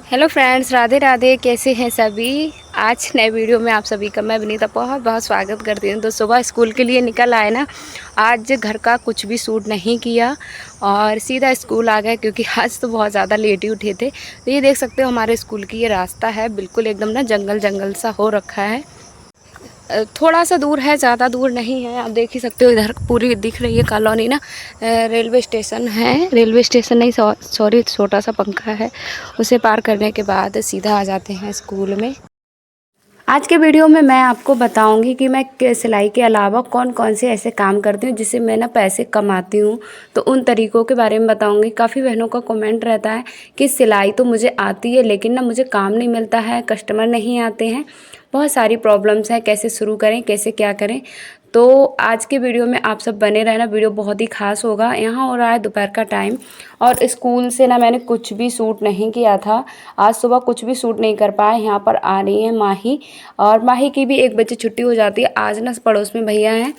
Hello friends, Radhe Radhe. कैसे हैं सभी। आज नए वीडियो में आप सभी का मैं विनीता बहुत बहुत स्वागत करती हूँ। तो सुबह स्कूल के लिए निकल आए ना, आज घर का कुछ भी सूट नहीं किया और सीधा स्कूल आ गए क्योंकि आज तो बहुत ज़्यादा लेट ही उठे थे। तो ये देख सकते हो हमारे स्कूल की ये रास्ता है, बिल्कुल एकदम ना जंगल जंगल सा हो रखा है। थोड़ा सा दूर है, ज़्यादा दूर नहीं है। आप देख ही सकते हो इधर पूरी दिख रही है कॉलोनी ना। रेलवे स्टेशन है, रेलवे स्टेशन नहीं, सॉरी, छोटा सा पंखा है। उसे पार करने के बाद सीधा आ जाते हैं स्कूल में। आज के वीडियो में मैं आपको बताऊंगी कि मैं सिलाई के अलावा कौन कौन से ऐसे काम करती हूँ जिससे मैं ना पैसे कमाती हूँ। तो उन तरीक़ों के बारे में बताऊंगी। काफ़ी बहनों का कमेंट रहता है कि सिलाई तो मुझे आती है लेकिन ना मुझे काम नहीं मिलता है, कस्टमर नहीं आते हैं, बहुत सारी प्रॉब्लम्स हैं, कैसे शुरू करें, कैसे क्या करें। तो आज के वीडियो में आप सब बने रहना, वीडियो बहुत ही खास होगा। यहाँ हो रहा है दोपहर का टाइम और स्कूल से ना मैंने कुछ भी सूट नहीं किया था। आज सुबह कुछ भी सूट नहीं कर पाए। यहाँ पर आ रही है माही और माही की भी 1 बजे छुट्टी हो जाती है। आज ना पड़ोस में भैया हैं,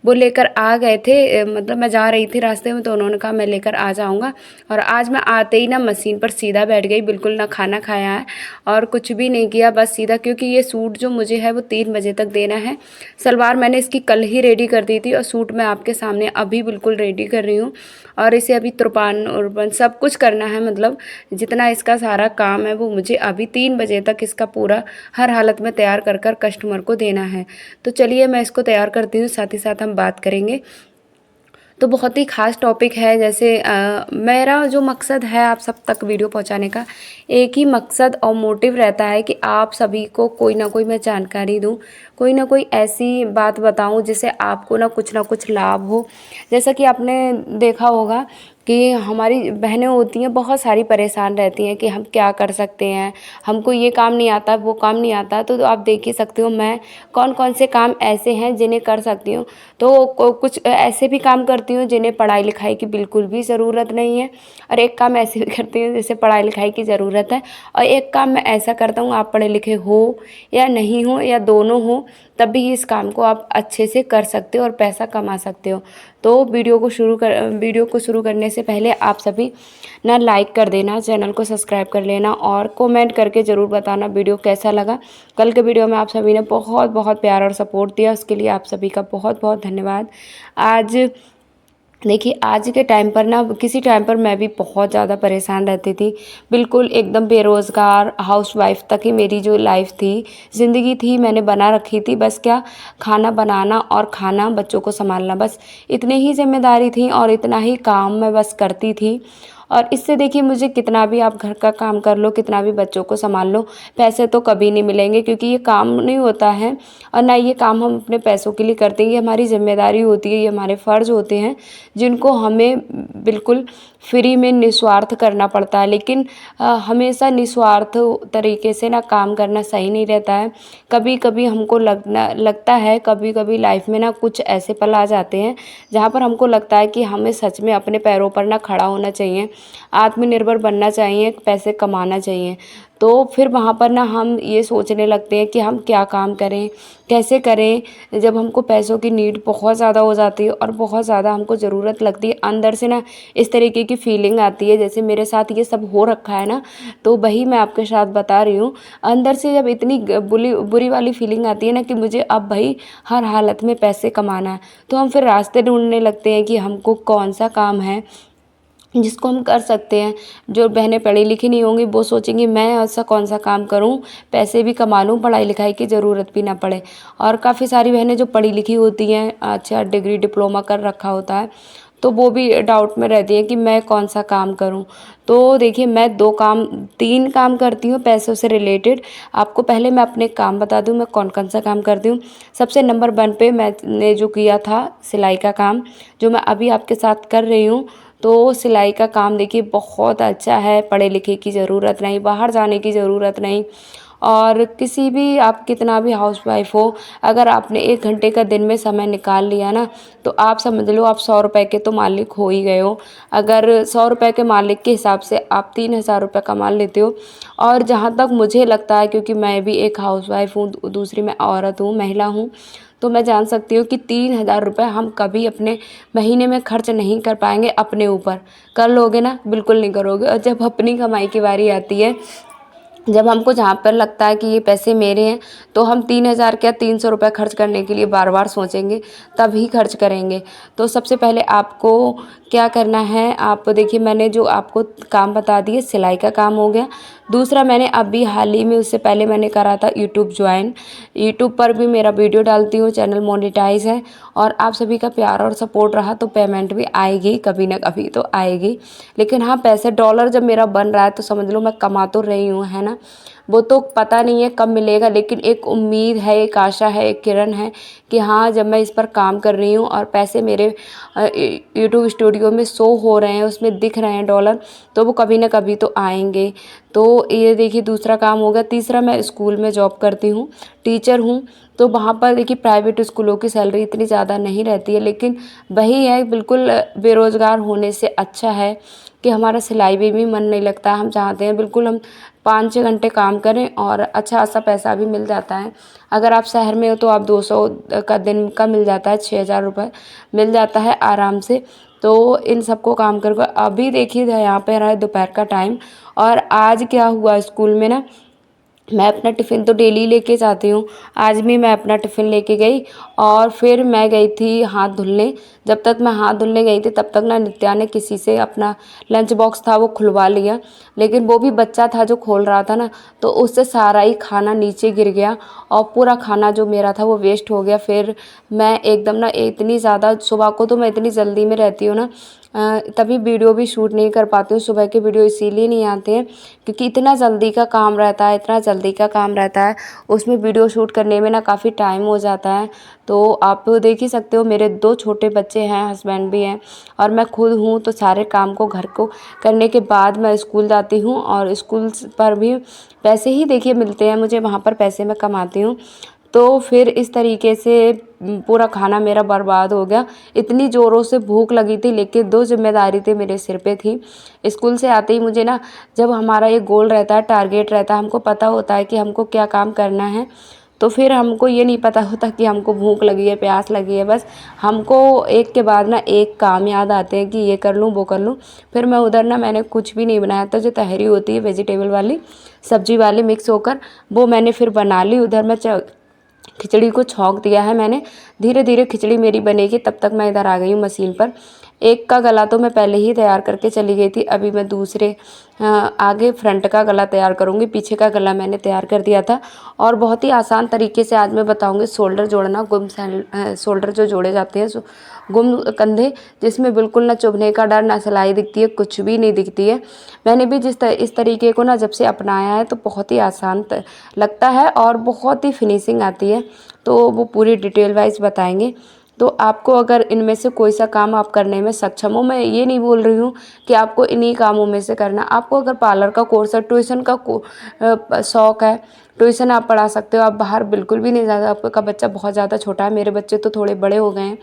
वो लेकर आ गए थे। मतलब मैं जा रही थी रास्ते में तो उन्होंने कहा मैं लेकर आ जाऊँगा। और आज मैं आते ही ना मशीन पर सीधा बैठ गई, बिल्कुल ना खाना खाया है और कुछ भी नहीं किया, बस सीधा। क्योंकि ये सूट जो मुझे है वो 3 बजे तक देना है। सलवार मैंने इसकी कल ही रेडी कर दी थी और सूट मैं आपके सामने अभी बिल्कुल रेडी कर रही हूँ। और इसे अभी तुरपान उरपान सब कुछ करना है, मतलब जितना इसका सारा काम है वो मुझे अभी 3 बजे तक इसका पूरा हर हालत में तैयार कर कर कस्टमर को देना है। तो चलिए मैं इसको तैयार करती हूँ, साथ ही साथ हम बात करेंगे। तो बहुत ही ख़ास टॉपिक है। जैसे मेरा जो मकसद है आप सब तक वीडियो पहुंचाने का, एक ही मकसद और मोटिव रहता है कि आप सभी को कोई ना कोई मैं जानकारी दूं, कोई ना कोई ऐसी बात बताऊं जिससे आपको ना कुछ लाभ हो। जैसा कि आपने देखा होगा कि हमारी बहनें होती हैं, बहुत सारी परेशान रहती हैं कि हम क्या कर सकते हैं, हमको ये काम नहीं आता, वो काम नहीं आता। तो आप देख ही सकते हो मैं कौन कौन से काम ऐसे हैं जिन्हें कर सकती हूँ। तो कुछ ऐसे भी काम करती हूँ जिन्हें पढ़ाई लिखाई की बिल्कुल भी ज़रूरत नहीं है, और एक काम ऐसे भी करती हूँ जिसे पढ़ाई लिखाई की ज़रूरत है। और एक काम मैं ऐसा करता हूँ, आप पढ़े लिखे हो या नहीं हो या दोनों हो, तब भी इस काम को आप अच्छे से कर सकते हो और पैसा कमा सकते हो। तो वीडियो को शुरू करने से पहले आप सभी ना लाइक कर देना, चैनल को सब्सक्राइब कर लेना और कमेंट करके ज़रूर बताना वीडियो कैसा लगा। कल के वीडियो में आप सभी ने बहुत बहुत प्यार और सपोर्ट दिया, उसके लिए आप सभी का बहुत बहुत धन्यवाद। आज देखिए, आज के टाइम पर ना, किसी टाइम पर मैं भी बहुत ज़्यादा परेशान रहती थी, बिल्कुल एकदम बेरोज़गार हाउसवाइफ तक ही मेरी जो लाइफ थी, ज़िंदगी थी, मैंने बना रखी थी। बस क्या, खाना बनाना और खाना, बच्चों को संभालना, बस इतनी ही जिम्मेदारी थी और इतना ही काम मैं बस करती थी। और इससे देखिए, मुझे कितना भी आप घर का काम कर लो, कितना भी बच्चों को संभाल लो, पैसे तो कभी नहीं मिलेंगे, क्योंकि ये काम नहीं होता है और ना ये काम हम अपने पैसों के लिए करते हैं। ये हमारी जिम्मेदारी होती है, ये हमारे फ़र्ज़ होते हैं जिनको हमें बिल्कुल फ्री में निस्वार्थ करना पड़ता है। लेकिन हमेशा निस्वार्थ तरीके से ना काम करना सही नहीं रहता है। कभी कभी हमको लगता है, कभी कभी लाइफ में ना कुछ ऐसे पल आ जाते हैं जहाँ पर हमको लगता है कि हमें सच में अपने पैरों पर ना खड़ा होना चाहिए, आत्मनिर्भर बनना चाहिए, पैसे कमाना चाहिए। तो फिर वहाँ पर ना हम ये सोचने लगते हैं कि हम क्या काम करें, कैसे करें। जब हमको पैसों की नीड बहुत ज़्यादा हो जाती है और बहुत ज़्यादा हमको ज़रूरत लगती है, अंदर से ना इस तरीके की फीलिंग आती है जैसे मेरे साथ ये सब हो रखा है ना, तो वही मैं आपके साथ बता रही हूँ। अंदर से जब इतनी बुरी वाली फीलिंग आती है ना कि मुझे अब भाई हर हालत में पैसे कमाना है, तो हम फिर रास्ते ढूंढने लगते हैं कि हमको कौन सा काम है जिसको हम कर सकते हैं। जो बहनें पढ़ी लिखी नहीं होंगी वो सोचेंगी मैं ऐसा कौन सा काम करूं, पैसे भी कमा लूं, पढ़ाई लिखाई की ज़रूरत भी ना पड़े। और काफ़ी सारी बहनें जो पढ़ी लिखी होती हैं, अच्छा डिग्री डिप्लोमा कर रखा होता है, तो वो भी डाउट में रहती है कि मैं कौन सा काम करूं। तो देखिए, मैं 3 काम करती हूँ पैसों से रिलेटेड। आपको पहले मैं अपने काम बता दूं मैं कौन कौन सा काम करती हूँ। सबसे नंबर 1 पे मैंने जो किया था सिलाई का काम, जो मैं अभी आपके साथ कर रही हूँ। तो सिलाई का काम देखिए बहुत अच्छा है, पढ़े लिखे की ज़रूरत नहीं, बाहर जाने की ज़रूरत नहीं। और किसी भी, आप कितना भी हाउसवाइफ हो, अगर आपने 1 घंटे का दिन में समय निकाल लिया ना, तो आप समझ लो आप 100 रुपए के तो मालिक हो ही गए हो। अगर 100 रुपए के मालिक के हिसाब से आप 3,000 रुपये कमा लेते हो। और जहाँ तक मुझे लगता है, क्योंकि मैं भी एक हाउसवाइफ हूँ, दूसरी मैं औरत हूँ, महिला हूँ, तो मैं जान सकती हूँ कि 3,000 रुपये हम कभी अपने महीने में खर्च नहीं कर पाएंगे अपने ऊपर। कर लोगे ना? बिल्कुल नहीं करोगे। और जब अपनी कमाई की बारी आती है जब हमको जहाँ पर लगता है कि ये पैसे मेरे हैं तो हम 3,000 क्या 300 रुपये खर्च करने के लिए बार बार सोचेंगे, तभी खर्च करेंगे। तो सबसे पहले आपको क्या करना है, आप देखिए मैंने जो आपको काम बता दिए, सिलाई का काम हो गया। दूसरा मैंने अभी हाल ही में, उससे पहले मैंने करा था यूट्यूब ज्वाइन। यूट्यूब पर भी मेरा वीडियो डालती हूँ, चैनल मोनेटाइज है, और आप सभी का प्यार और सपोर्ट रहा तो पेमेंट भी आएगी, कभी ना कभी तो आएगी। लेकिन हाँ, पैसे डॉलर जब मेरा बन रहा है तो समझ लो मैं कमा तो रही हूँ, है ना। वो तो पता नहीं है कब मिलेगा, लेकिन एक उम्मीद है, एक आशा है, एक किरण है कि हाँ, जब मैं इस पर काम कर रही हूँ और पैसे मेरे यूट्यूब स्टूडियो में शो हो रहे हैं, उसमें दिख रहे हैं डॉलर, तो वो कभी ना कभी तो आएंगे। तो ये देखिए दूसरा काम हो गया। तीसरा, मैं स्कूल में जॉब करती हूँ, टीचर हूँ। तो वहाँ पर देखिए प्राइवेट स्कूलों की सैलरी इतनी ज़्यादा नहीं रहती है, लेकिन वही है, बिल्कुल बेरोज़गार होने से अच्छा है कि हमारा सिलाई में भी मन नहीं लगता। हम चाहते हैं बिल्कुल हम 5-6 घंटे काम करें और अच्छा खासा पैसा भी मिल जाता है। अगर आप शहर में हो तो आप 200 का दिन का मिल जाता है, 6,000 रुपये मिल जाता है आराम से। तो इन सबको काम कर अभी देखिए यहाँ पे रहा है दोपहर का टाइम, और आज क्या हुआ स्कूल में ना, मैं अपना टिफ़िन तो डेली लेके जाती हूँ। आज भी मैं अपना टिफ़िन लेके गई और फिर मैं गई थी हाथ धुलने। जब तक मैं हाथ धुलने गई थी तब तक ना नित्या ने किसी से अपना लंच बॉक्स था वो खुलवा लिया, लेकिन वो भी बच्चा था जो खोल रहा था ना, तो उससे सारा ही खाना नीचे गिर गया और पूरा खाना जो मेरा था वो वेस्ट हो गया। फिर मैं एकदम ना इतनी ज़्यादा, सुबह को तो मैं इतनी जल्दी में रहती हूँ ना, तभी वीडियो भी शूट नहीं कर पाती हूँ। सुबह के वीडियो इसीलिए नहीं आते हैं क्योंकि इतना जल्दी का काम रहता है, इतना जल्दी का काम रहता है, उसमें वीडियो शूट करने में ना काफ़ी टाइम हो जाता है। तो आप देख ही सकते हो, मेरे 2 छोटे बच्चे हैं, हस्बैंड भी हैं और मैं खुद हूँ। तो सारे काम को, घर को करने के बाद मैं स्कूल जाती हूँ, और स्कूल पर भी पैसे ही देखिए मिलते हैं मुझे, वहाँ पर पैसे मैं कमाती हूँ। तो फिर इस तरीके से पूरा खाना मेरा बर्बाद हो गया। इतनी ज़ोरों से भूख लगी थी, लेकिन 2 ज़िम्मेदारी थी मेरे सिर पे थी। स्कूल से आते ही मुझे ना, जब हमारा ये गोल रहता है, टारगेट रहता है, हमको पता होता है कि हमको क्या काम करना है, तो फिर हमको ये नहीं पता होता कि हमको भूख लगी है, प्यास लगी है। बस हमको एक के बाद ना एक काम याद आते हैं कि ये कर लूँ, वो कर लूँ। फिर मैं उधर ना, मैंने कुछ भी नहीं बनाया था। जो तहरी होती है वेजिटेबल वाली, सब्जी वाली मिक्स होकर, वो मैंने फिर बना ली। उधर मैं खिचड़ी को छौंक दिया है मैंने। धीरे धीरे खिचड़ी मेरी बनेगी, तब तक मैं इधर आ गई हूँ मशीन पर। एक का गला तो मैं पहले ही तैयार करके चली गई थी, अभी मैं दूसरे आगे फ्रंट का गला तैयार करूँगी। पीछे का गला मैंने तैयार कर दिया था, और बहुत ही आसान तरीके से आज मैं बताऊँगी शोल्डर जोड़ना। शोल्डर जो जोड़े जाते हैं, गुम कंधे, जिसमें बिल्कुल ना चुभने का डर, ना सिलाई दिखती है, कुछ भी नहीं दिखती है। मैंने भी इस तरीके को ना जब से अपनाया है तो बहुत ही आसान लगता है और बहुत ही फिनिशिंग आती है। तो वो पूरी डिटेल वाइज बताएंगे। तो आपको अगर इनमें से कोई सा काम आप करने में सक्षम हो, मैं ये नहीं बोल रही हूँ कि आपको इन्हीं कामों में से करना। आपको अगर पार्लर का कोर्स है, ट्यूशन का शौक़ है, ट्यूशन आप पढ़ा सकते हो। आप बाहर बिल्कुल भी नहीं जा, आपका बच्चा बहुत ज़्यादा छोटा है, मेरे बच्चे तो थोड़े बड़े हो गए हैं,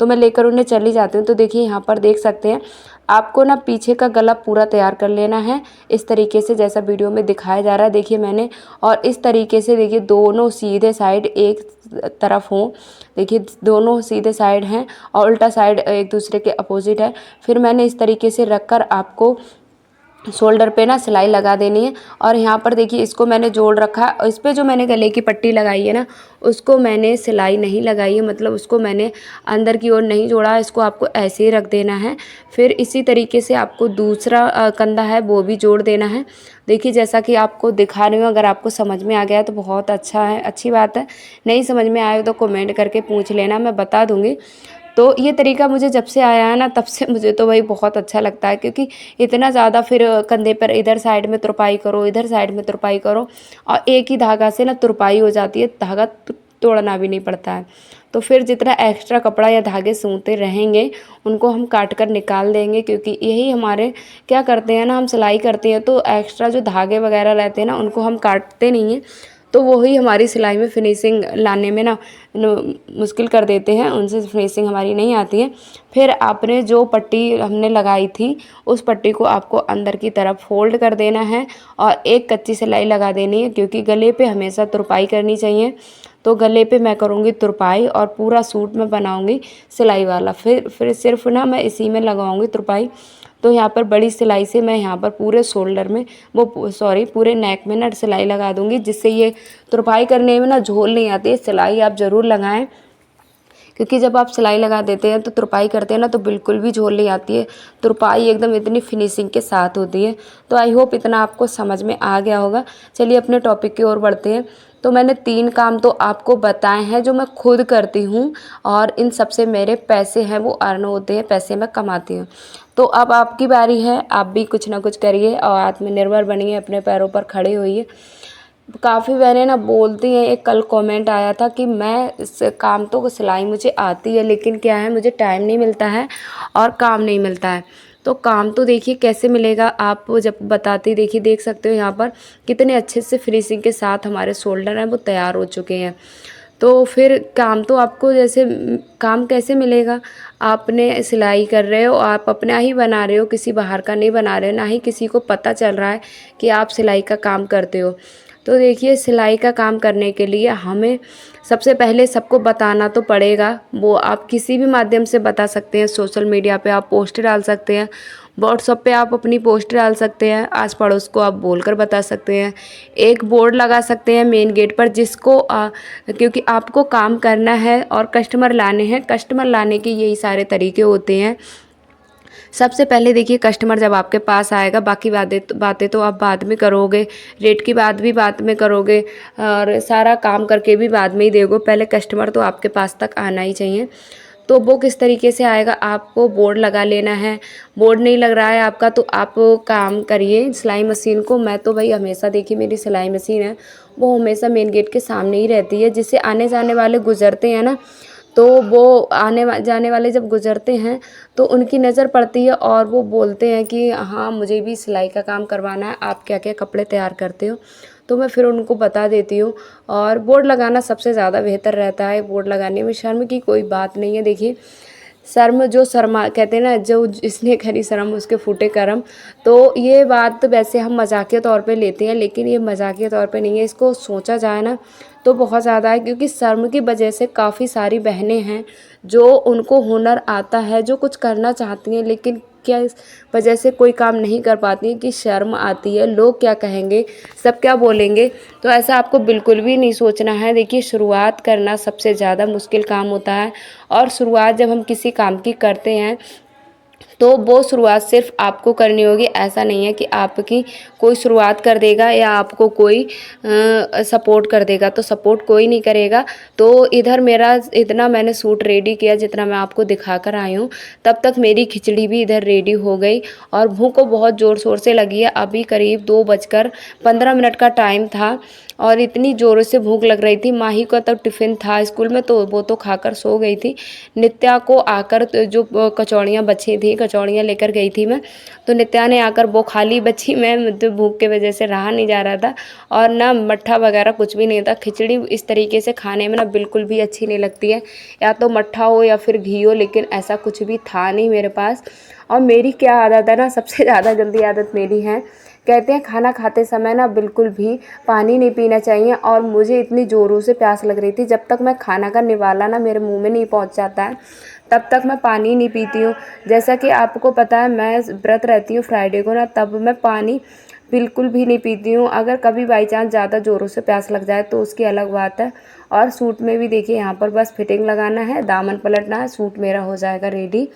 तो मैं लेकर उन्हें चली जाती हूँ। तो देखिए यहाँ पर देख सकते हैं, आपको ना पीछे का गला पूरा तैयार कर लेना है इस तरीके से, जैसा वीडियो में दिखाया जा रहा है। देखिए मैंने, और इस तरीके से देखिए दोनों सीधे साइड एक तरफ हों, देखिए दोनों सीधे साइड हैं और उल्टा साइड एक दूसरे के अपोजिट है। फिर मैंने इस तरीके से रखकर आपको शोल्डर पे ना सिलाई लगा देनी है। और यहाँ पर देखिए इसको मैंने जोड़ रखा है, और इस पर जो मैंने गले की पट्टी लगाई है ना, उसको मैंने सिलाई नहीं लगाई है, मतलब उसको मैंने अंदर की ओर नहीं जोड़ा। इसको आपको ऐसे ही रख देना है। फिर इसी तरीके से आपको दूसरा कंधा है वो भी जोड़ देना है। देखिए जैसा कि आपको दिखा रही हूँ, अगर आपको समझ में आ गया है तो बहुत अच्छा है, अच्छी बात है। नहीं समझ में आए तो कमेंट करके पूछ लेना, मैं बता दूँगी। तो ये तरीका मुझे जब से आया है ना, तब से मुझे तो वही बहुत अच्छा लगता है, क्योंकि इतना ज़्यादा फिर कंधे पर इधर साइड में तुरपाई करो, इधर साइड में तुरपाई करो, और एक ही धागा से ना तुरपाई हो जाती है, धागा तोड़ना भी नहीं पड़ता है। तो फिर जितना एक्स्ट्रा कपड़ा या धागे सूते रहेंगे उनको हम काट कर निकाल देंगे, क्योंकि यही हमारे क्या करते हैं ना, हम सिलाई करते हैं तो एक्स्ट्रा जो धागे वगैरह रहते हैं ना, उनको हम काटते नहीं हैं, तो वही हमारी सिलाई में फिनिशिंग लाने में ना मुश्किल कर देते हैं, उनसे फिनिशिंग हमारी नहीं आती है। फिर आपने जो पट्टी हमने लगाई थी, उस पट्टी को आपको अंदर की तरफ फोल्ड कर देना है और एक कच्ची सिलाई लगा देनी है, क्योंकि गले पे हमेशा तुरपाई करनी चाहिए। तो गले पे मैं करूँगी तुरपाई और पूरा सूट मैं बनाऊँगी सिलाई वाला। फिर सिर्फ ना मैं इसी में लगाऊँगी तुरपाई। तो यहाँ पर बड़ी सिलाई से मैं यहाँ पर पूरे शोल्डर में पूरे नेक में ना सिलाई लगा दूँगी, जिससे ये तुरपाई करने में ना झोल नहीं आती है। सिलाई आप ज़रूर लगाएं, क्योंकि जब आप सिलाई लगा देते हैं तो तुरपाई करते हैं ना तो बिल्कुल भी झोल नहीं आती है। तुरपाई एकदम इतनी फिनिशिंग के साथ होती है। तो आई होप इतना आपको समझ में आ गया होगा। चलिए अपने टॉपिक की ओर बढ़ते हैं। तो मैंने 3 काम तो आपको बताए हैं जो मैं खुद करती हूँ, और इन सब से मेरे पैसे हैं वो अर्न होते हैं, पैसे मैं कमाती हूँ। तो अब आपकी बारी है, आप भी कुछ ना कुछ करिए और आत्मनिर्भर बनिए, अपने पैरों पर खड़े होइए। काफ़ी बहनें ना बोलती हैं, एक कल कमेंट आया था कि मैं इस काम तो सिलाई मुझे आती है, लेकिन क्या है मुझे टाइम नहीं मिलता है और काम नहीं मिलता है। तो काम तो देखिए कैसे मिलेगा, आप जब बताती देखिए देख सकते हो यहाँ पर कितने अच्छे से फिनिशिंग के साथ हमारे शोल्डर हैं वो तैयार हो चुके हैं। तो फिर काम तो आपको जैसे काम कैसे मिलेगा, आपने सिलाई कर रहे हो, आप अपना ही बना रहे हो, किसी बाहर का नहीं बना रहे हो, ना ही किसी को पता चल रहा है कि आप सिलाई का काम करते हो। तो देखिए सिलाई का काम करने के लिए हमें सबसे पहले सबको बताना तो पड़ेगा। वो आप किसी भी माध्यम से बता सकते हैं, सोशल मीडिया पे आप पोस्ट डाल सकते हैं, व्हाट्सएप पे आप अपनी पोस्ट डाल सकते हैं, आस पड़ोस को आप बोलकर बता सकते हैं, एक बोर्ड लगा सकते हैं मेन गेट पर जिसको क्योंकि आपको काम करना है और कस्टमर लाने हैं। कस्टमर लाने के यही सारे तरीके होते हैं। सबसे पहले देखिए कस्टमर जब आपके पास आएगा, बाकी बातें तो आप बाद में करोगे, रेट की बात भी बाद में करोगे और सारा काम करके भी बाद में ही दोगे। पहले कस्टमर तो आपके पास तक आना ही चाहिए। तो वो किस तरीके से आएगा, आपको बोर्ड लगा लेना है। बोर्ड नहीं लग रहा है आपका तो आप काम करिए सिलाई मशीन को। मैं तो भाई हमेशा देखिए मेरी सिलाई मशीन है वो हमेशा मेन गेट के सामने ही रहती है, जिससे आने जाने वाले गुजरते हैं ना, तो वो जाने वाले जब गुजरते हैं तो उनकी नज़र पड़ती है और वो बोलते हैं कि हाँ मुझे भी सिलाई का काम करवाना है, आप क्या क्या कपड़े तैयार करते हो। तो मैं फिर उनको बता देती हूँ और बोर्ड लगाना सबसे ज़्यादा बेहतर रहता है। बोर्ड लगाने में शर्म की कोई बात नहीं है। देखिए शर्मा कहते हैं ना, जो जिसने करी शर्म उसके फूटे करम। तो ये बात वैसे हम मजाकिया तौर पे लेते हैं, लेकिन ये मजाकिया तौर पे नहीं है, इसको सोचा जाए ना तो बहुत ज़्यादा है। क्योंकि शर्म की वजह से काफ़ी सारी बहनें हैं जो उनको हुनर आता है, जो कुछ करना चाहती हैं, लेकिन क्या इस वजह से कोई काम नहीं कर पाती हैं कि शर्म आती है, लोग क्या कहेंगे, सब क्या बोलेंगे। तो ऐसा आपको बिल्कुल भी नहीं सोचना है। देखिए शुरुआत करना सबसे ज़्यादा मुश्किल काम होता है, और शुरुआत जब हम किसी काम की करते हैं तो वो शुरुआत सिर्फ आपको करनी होगी। ऐसा नहीं है कि आपकी कोई शुरुआत कर देगा या आपको कोई सपोर्ट कर देगा, तो सपोर्ट कोई नहीं करेगा। तो इधर मेरा इतना मैंने सूट रेडी किया जितना मैं आपको दिखा कर आई हूँ, तब तक मेरी खिचड़ी भी इधर रेडी हो गई और भूख को बहुत ज़ोर शोर से लगी है। अभी करीब 2:15 का टाइम था और इतनी ज़ोरों से भूख लग रही थी। माही का तो टिफ़िन था स्कूल में तो वो तो खाकर सो गई थी। नित्या को आकर जो कचौड़ियाँ बची थी, कचौड़ियाँ लेकर गई थी मैं, तो नित्या ने आकर वो खा ली। बची मैं तो भूख के वजह से रहा नहीं जा रहा था और ना मट्ठा वगैरह कुछ भी नहीं था। खिचड़ी इस तरीके से खाने में ना बिल्कुल भी अच्छी नहीं लगती है, या तो मट्ठा हो या फिर घी हो, लेकिन ऐसा कुछ भी था नहीं मेरे पास। और मेरी क्या आदत है ना, सबसे ज़्यादा गंदी आदत मेरी है, कहते हैं खाना खाते समय ना बिल्कुल भी पानी नहीं पीना चाहिए। और मुझे इतनी ज़ोरों से प्यास लग रही थी, जब तक मैं खाना का निवाला ना मेरे मुंह में नहीं पहुंच जाता है तब तक मैं पानी नहीं पीती हूँ। जैसा कि आपको पता है मैं व्रत रहती हूँ फ्राइडे को ना, तब मैं पानी बिल्कुल भी नहीं पीती हूँ। अगर कभी बाई चांस ज़्यादा ज़ोरों से प्यास लग जाए तो उसकी अलग बात है। और सूट में भी देखिए यहाँ पर बस फिटिंग लगाना है, दामन पलटना है, सूट मेरा हो जाएगा रेडी।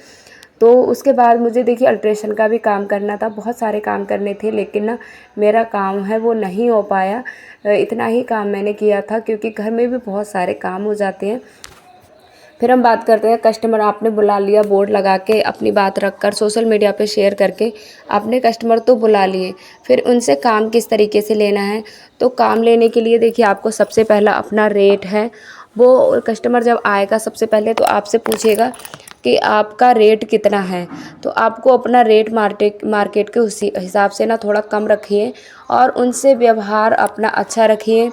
तो उसके बाद मुझे देखिए अल्ट्रेशन का भी काम करना था, बहुत सारे काम करने थे, लेकिन ना मेरा काम है वो नहीं हो पाया। इतना ही काम मैंने किया था क्योंकि घर में भी बहुत सारे काम हो जाते हैं। फिर हम बात करते हैं कस्टमर आपने बुला लिया, बोर्ड लगा के अपनी बात रखकर सोशल मीडिया पे शेयर करके आपने कस्टमर तो बुला लिए, फिर उनसे काम किस तरीके से लेना है। तो काम लेने के लिए देखिए आपको सबसे पहला अपना रेट है, वो कस्टमर जब आएगा सबसे पहले तो आपसे पूछेगा कि आपका रेट कितना है। तो आपको अपना रेट मार्केट के उसी हिसाब से ना थोड़ा कम रखिए और उनसे व्यवहार अपना अच्छा रखिए।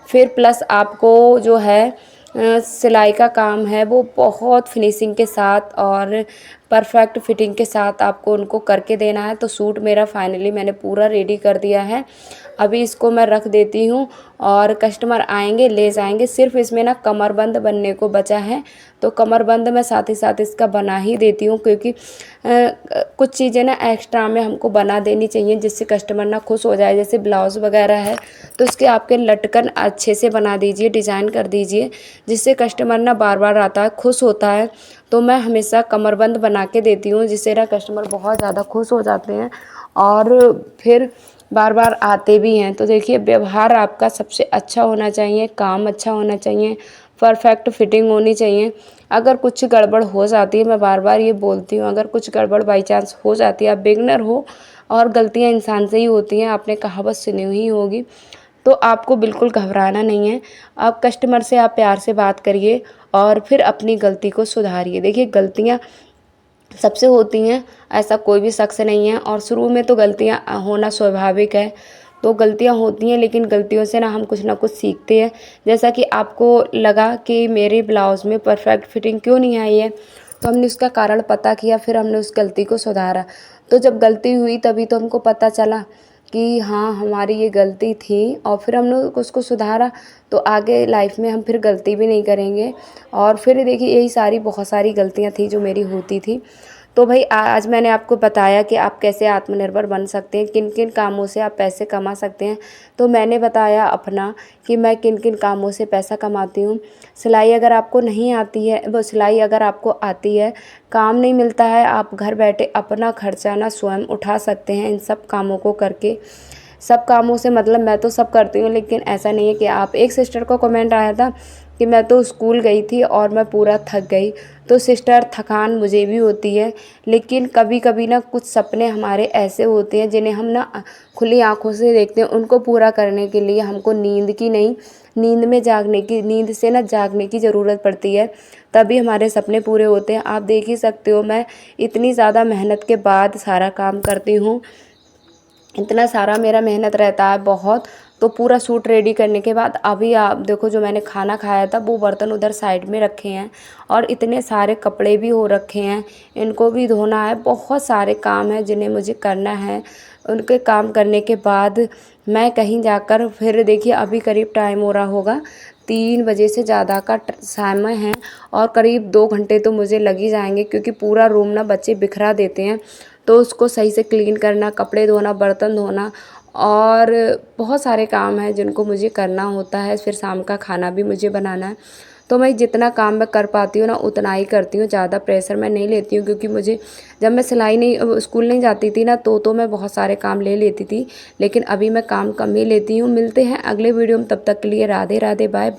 फिर प्लस आपको जो है सिलाई का काम है वो बहुत फिनिशिंग के साथ और परफेक्ट फिटिंग के साथ आपको उनको करके देना है। तो सूट मेरा फाइनली मैंने पूरा रेडी कर दिया है। अभी इसको मैं रख देती हूँ और कस्टमर आएंगे ले जाएंगे। सिर्फ इसमें ना कमरबंद बनने को बचा है, तो कमरबंद मैं साथ ही साथ इसका बना ही देती हूँ, क्योंकि कुछ चीज़ें ना एक्स्ट्रा में हमको बना देनी चाहिए जिससे कस्टमर ना खुश हो जाए। जैसे ब्लाउज़ वगैरह है तो इसके आपके लटकन अच्छे से बना दीजिए, डिज़ाइन कर दीजिए, जिससे कस्टमर ना बार बार आता है, खुश होता है। तो मैं हमेशा कमरबंद बना के देती हूँ, जिससे ना कस्टमर बहुत ज़्यादा खुश हो जाते हैं और फिर बार बार आते भी हैं। तो देखिए, व्यवहार आपका सबसे अच्छा होना चाहिए, काम अच्छा होना चाहिए, परफेक्ट फिटिंग होनी चाहिए। अगर कुछ गड़बड़ हो जाती है, मैं बार बार ये बोलती हूँ, अगर कुछ गड़बड़ बाई चांस हो जाती है, आप बिगनर हो और गलतियाँ इंसान से ही होती हैं, आपने कहावत सुनी हुई होगी, तो आपको बिल्कुल घबराना नहीं है। आप कस्टमर से आप प्यार से बात करिए और फिर अपनी गलती को सुधारिए। देखिए, गलतियाँ सबसे होती हैं, ऐसा कोई भी शख्स नहीं है, और शुरू में तो गलतियाँ होना स्वाभाविक है। तो गलतियाँ होती हैं, लेकिन गलतियों से ना कुछ सीखते हैं। जैसा कि आपको लगा कि मेरे ब्लाउज़ में परफेक्ट फिटिंग क्यों नहीं आई है, तो हमने उसका कारण पता किया, फिर हमने उस गलती को सुधारा। तो जब गलती हुई तभी तो हमको पता चला कि हाँ, हमारी ये गलती थी, और फिर हमने उसको सुधारा। तो आगे लाइफ में हम फिर गलती भी नहीं करेंगे। और फिर देखिए, यही सारी बहुत सारी गलतियाँ थी जो मेरी होती थी। तो भाई आज मैंने आपको बताया कि आप कैसे आत्मनिर्भर बन सकते हैं, किन किन कामों से आप पैसे कमा सकते हैं। तो मैंने बताया अपना कि मैं किन किन कामों से पैसा कमाती हूँ। सिलाई अगर आपको नहीं आती है, वो सिलाई अगर आपको आती है, काम नहीं मिलता है, आप घर बैठे अपना खर्चा ना स्वयं उठा सकते हैं इन सब कामों को करके। सब कामों से मतलब मैं तो सब करती हूँ, लेकिन ऐसा नहीं है कि आप, एक सिस्टर को कमेंट आया था कि मैं तो स्कूल गई थी और मैं पूरा थक गई। तो सिस्टर, थकान मुझे भी होती है, लेकिन कभी कभी ना कुछ सपने हमारे ऐसे होते हैं जिन्हें हम ना खुली आंखों से देखते हैं। उनको पूरा करने के लिए हमको नींद की नहीं, नींद से ना जागने की ज़रूरत पड़ती है, तभी हमारे सपने पूरे होते हैं। आप देख ही सकते हो, मैं इतनी ज़्यादा मेहनत के बाद सारा काम करती हूँ, इतना सारा मेरा मेहनत रहता है बहुत। तो पूरा सूट रेडी करने के बाद अभी आप देखो, जो मैंने खाना खाया था वो बर्तन उधर साइड में रखे हैं, और इतने सारे कपड़े भी हो रखे हैं, इनको भी धोना है। बहुत सारे काम हैं जिन्हें मुझे करना है। उनके काम करने के बाद मैं कहीं जाकर, फिर देखिए अभी करीब टाइम हो रहा होगा 3 बजे से ज़्यादा का समय है, और करीब 2 घंटे तो मुझे लग ही जाएंगे, क्योंकि पूरा रूम ना बच्चे बिखरा देते हैं। तो उसको सही से क्लीन करना, कपड़े धोना, बर्तन धोना, और बहुत सारे काम हैं जिनको मुझे करना होता है। फिर शाम का खाना भी मुझे बनाना है। तो मैं जितना काम मैं कर पाती हूँ ना उतना ही करती हूँ, ज़्यादा प्रेशर मैं नहीं लेती हूँ, क्योंकि मुझे, जब मैं स्कूल नहीं जाती थी ना, तो मैं बहुत सारे काम ले लेती थी, लेकिन अभी मैं काम कम ही लेती हूँ। मिलते हैं अगले वीडियो में, तब तक के लिए राधे राधे, बाय बाय।